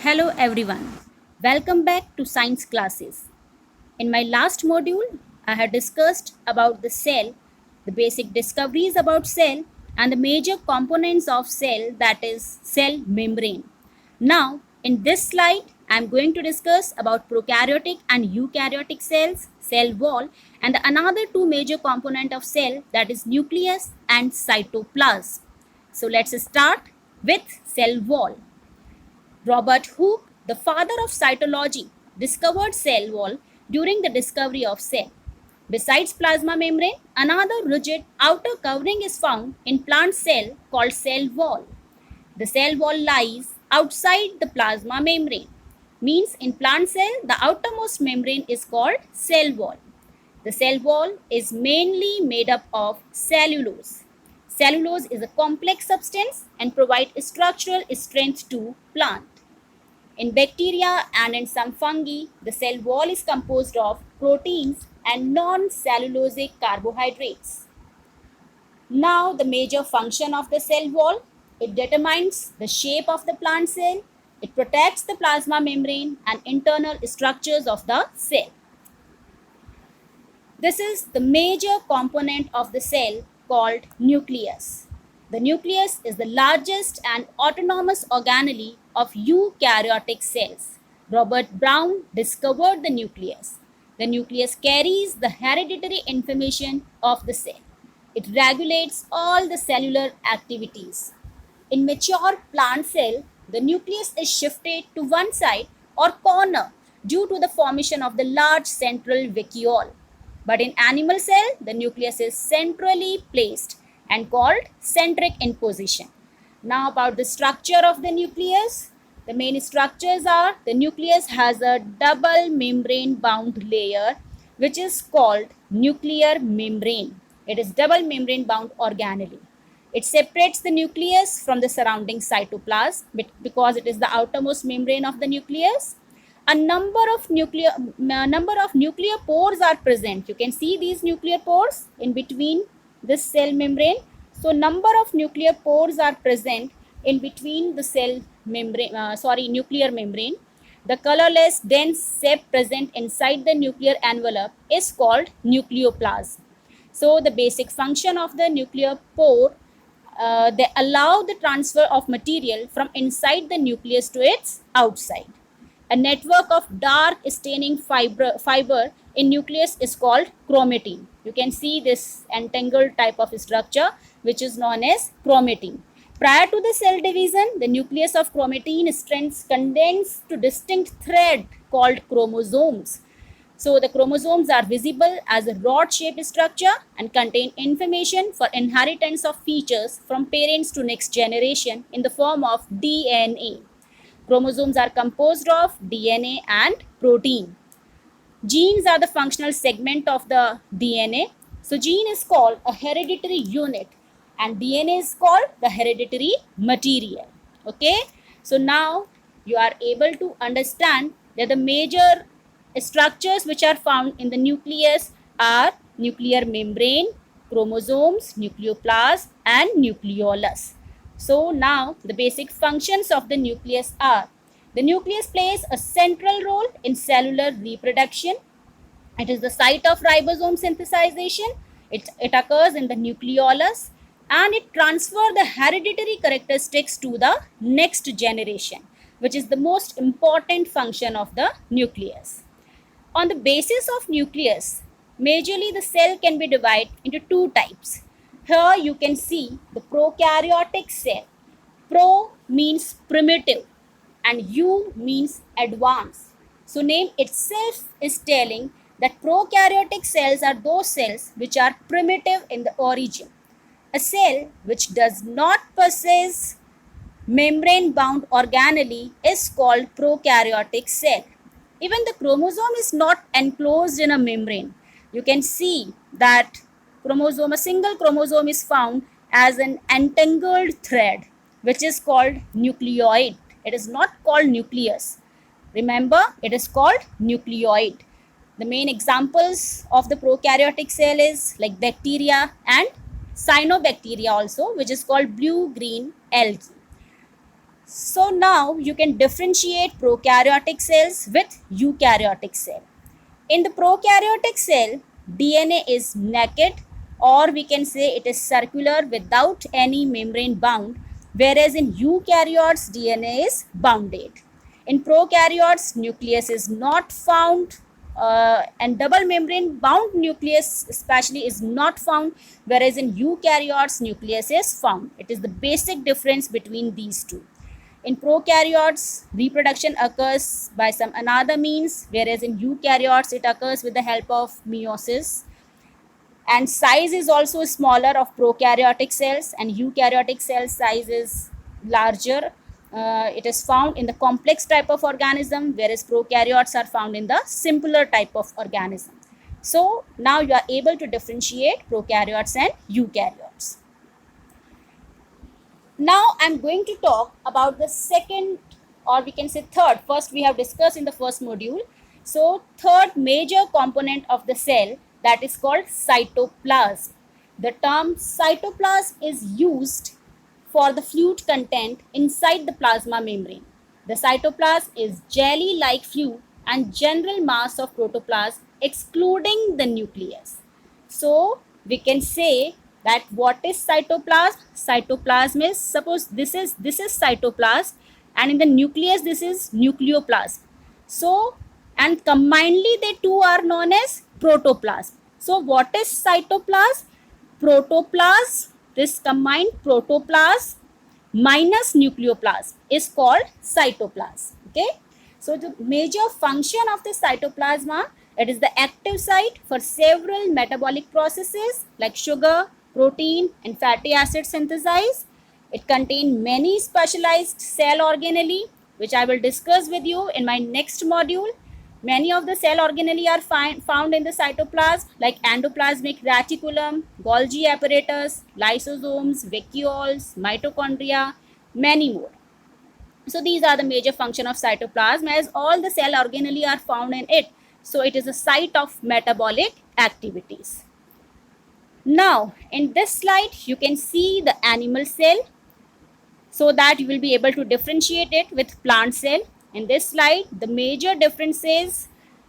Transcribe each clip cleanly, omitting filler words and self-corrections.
Hello everyone. Welcome back to science classes. In my last module, I had discussed about the cell, the basic discoveries about cell and the major components of cell, that is cell membrane. Now, in this slide, I am going to discuss about prokaryotic and eukaryotic cells, cell wall, and the another two major component of cell, that is nucleus and cytoplasm. So let's start with cell wall. Robert Hooke, the father of cytology, discovered cell wall during the discovery of cell. Besides plasma membrane, another rigid outer covering is found in plant cell called cell wall. The cell wall lies outside the plasma membrane. Means in plant cell, the outermost membrane is called cell wall. The cell wall is mainly made up of cellulose. Cellulose is a complex substance and provides structural strength to plant. In bacteria and in some fungi, the cell wall is composed of proteins and non-cellulosic carbohydrates. Now, the major function of the cell wall, it determines the shape of the plant cell, it protects the plasma membrane and internal structures of the cell. This is the major component of the cell called nucleus. The nucleus is the largest and autonomous organelle of eukaryotic cells. Robert Brown discovered the nucleus. The nucleus carries the hereditary information of the cell. It regulates all the cellular activities. In mature plant cell, the nucleus is shifted to one side or corner due to the formation of the large central vacuole. But in animal cell, the nucleus is centrally placed and called centric in position. Now about the structure of the nucleus. The main structures are the nucleus has a double membrane bound layer which is called nuclear membrane. It is double membrane bound organelle. It separates the nucleus from the surrounding cytoplasm because it is the outermost membrane of the nucleus. A number of nuclear pores are present. You can see these nuclear pores in between this cell membrane. So number of nuclear pores are present in between the cell membrane, nuclear membrane. The colorless dense sep present inside the nuclear envelope is called nucleoplasm. So the basic function of the nuclear pore, they allow the transfer of material from inside the nucleus to its outside. A network of dark staining fiber in nucleus is called chromatin. You can see this entangled type of structure which is known as chromatin. Prior to the cell division, the nucleus of chromatin strands condense to distinct thread called chromosomes. So the chromosomes are visible as a rod-shaped structure and contain information for inheritance of features from parents to next generation in the form of DNA. Chromosomes are composed of DNA and protein. Genes are the functional segment of the DNA. So gene is called a hereditary unit and DNA is called the hereditary material. Okay. So now you are able to understand that the major structures which are found in the nucleus are nuclear membrane, chromosomes, nucleoplasm and nucleolus. So now the basic functions of the nucleus are: the nucleus plays a central role in cellular reproduction. It is the site of ribosome synthesization. It occurs in the nucleolus and it transfers the hereditary characteristics to the next generation, which is the most important function of the nucleus. On the basis of nucleus, majorly the cell can be divided into two types. Here you can see the prokaryotic cell. Pro means primitive and U means advanced. So name itself is telling that prokaryotic cells are those cells which are primitive in the origin. A cell which does not possess membrane bound organelle is called prokaryotic cell. Even the chromosome is not enclosed in a membrane. You can see that a single chromosome is found as an entangled thread which is called nucleoid. It is not called nucleus. Remember, it is called nucleoid. The main examples of the prokaryotic cell is like bacteria and cyanobacteria also, which is called blue-green algae. So now you can differentiate prokaryotic cells with eukaryotic cell. In the prokaryotic cell, DNA is naked, or we can say it is circular without any membrane bound, whereas in eukaryotes, DNA is bounded. In prokaryotes, nucleus is not found, and double membrane bound nucleus especially is not found, whereas in eukaryotes, nucleus is found. It is the basic difference between these two. In prokaryotes, reproduction occurs by some another means, whereas in eukaryotes, it occurs with the help of meiosis. And size is also smaller of prokaryotic cells, and eukaryotic cell size is larger. It is found in the complex type of organism, whereas prokaryotes are found in the simpler type of organism. So now you are able to differentiate prokaryotes and eukaryotes. Now I'm going to talk about the second, or we can say third. First we have discussed in the first module. So third major component of the cell, that is called cytoplasm. The term cytoplasm is used for the fluid content inside the plasma membrane. The cytoplasm is jelly-like fluid and general mass of protoplasm excluding the nucleus. So we can say that what is cytoplasm? Cytoplasm is, suppose this is cytoplasm, and in the nucleus this is nucleoplasm. So, and combinedly they two are known as protoplasm. So what is cytoplasm? Protoplasm, this combined protoplasm minus nucleoplasm is called cytoplasm. Okay. So the major function of the cytoplasm are, it is the active site for several metabolic processes like sugar, protein and fatty acid synthesis. It contains many specialized cell organelle, which I will discuss with you in my next module. Many of the cell organelle are found in the cytoplasm, like endoplasmic reticulum, Golgi apparatus, lysosomes, vacuoles, mitochondria, many more. So these are the major function of cytoplasm, as all the cell organelle are found in it. So it is a site of metabolic activities. Now in this slide you can see the animal cell, so that you will be able to differentiate it with plant cell. In this slide, the major differences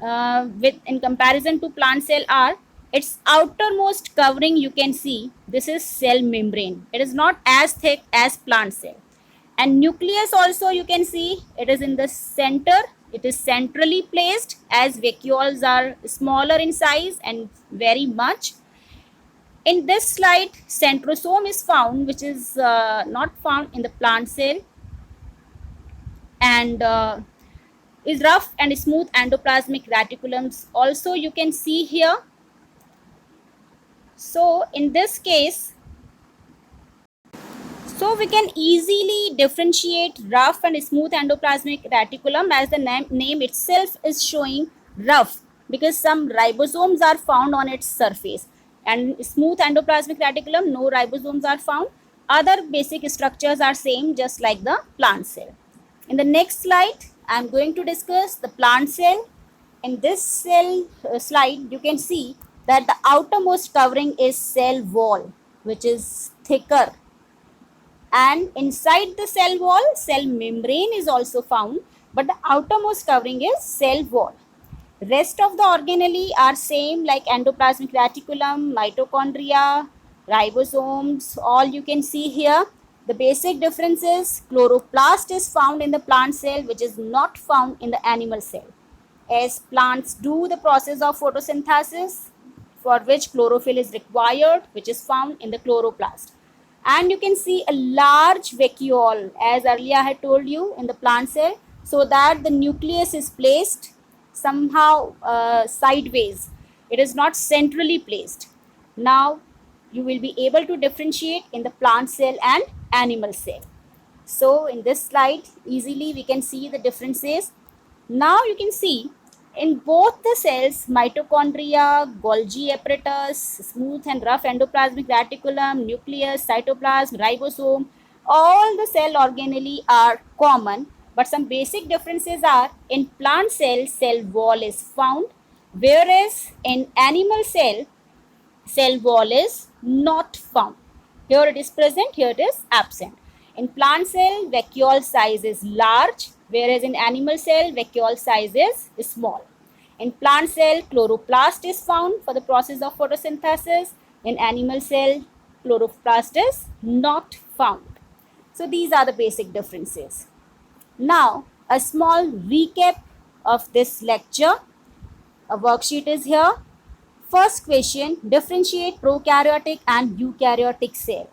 in comparison to plant cell are, its outermost covering you can see, this is cell membrane. It is not as thick as plant cell. And nucleus also you can see, it is in the center. It is centrally placed, as vacuoles are smaller in size and very much. In this slide, centrosome is found, which is not found in the plant cell, and is rough and smooth endoplasmic reticulums also you can see here. So in this case, so we can easily differentiate rough and smooth endoplasmic reticulum, as the name itself is showing rough, because some ribosomes are found on its surface, and smooth endoplasmic reticulum, no ribosomes are found. Other basic structures are same, just like the plant cell. In the next slide, I am going to discuss the plant cell. In this cell slide, you can see that the outermost covering is cell wall, which is thicker, and inside the cell wall, cell membrane is also found, but the outermost covering is cell wall. Rest of the organelle are same, like endoplasmic reticulum, mitochondria, ribosomes, all you can see here. The basic difference is chloroplast is found in the plant cell, which is not found in the animal cell, as plants do the process of photosynthesis, for which chlorophyll is required, which is found in the chloroplast. And you can see a large vacuole, as earlier I had told you, in the plant cell, so that the nucleus is placed somehow sideways. It is not centrally placed. Now you will be able to differentiate in the plant cell and animal cell. So in this slide, easily we can see the differences. Now you can see in both the cells, mitochondria, Golgi apparatus, smooth and rough endoplasmic reticulum, nucleus, cytoplasm, ribosome, all the cell organelle are common, but some basic differences are, in plant cell, cell wall is found, whereas in animal cell, cell wall is not found. Here it is present, here it is absent. In plant cell, vacuole size is large, whereas in animal cell, vacuole size is small. In plant cell, chloroplast is found for the process of photosynthesis. In animal cell, chloroplast is not found. So these are the basic differences. Now, a small recap of this lecture. A worksheet is here. First question, differentiate prokaryotic and eukaryotic cell.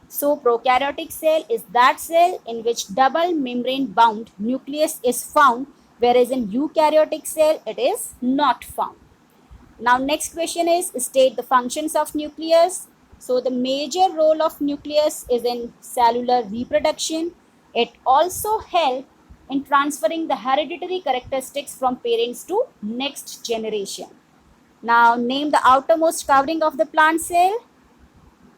So prokaryotic cell is that cell in which double membrane bound nucleus is found, whereas in eukaryotic cell it is not found. Now next question is state the functions of nucleus. So the major role of nucleus is in cellular reproduction. It also helps in transferring the hereditary characteristics from parents to next generation. Now name the outermost covering of the plant cell.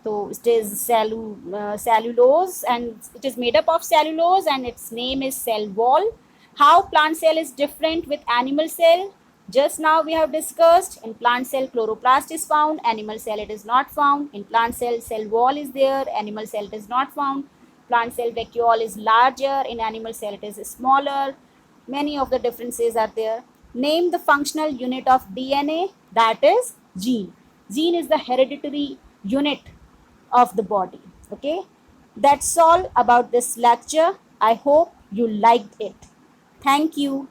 So it is cellulose, and it is made up of cellulose, and its name is cell wall. How plant cell is different with animal cell? Just now we have discussed. In plant cell, chloroplast is found. Animal cell, it is not found. In plant cell, cell wall is there. Animal cell, it is not found. Plant cell vacuole is larger. In animal cell, it is smaller. Many of the differences are there. Name the functional unit of DNA. That is gene. Gene is the hereditary unit of the body. Okay, that's all about this lecture. I hope you liked it. Thank you.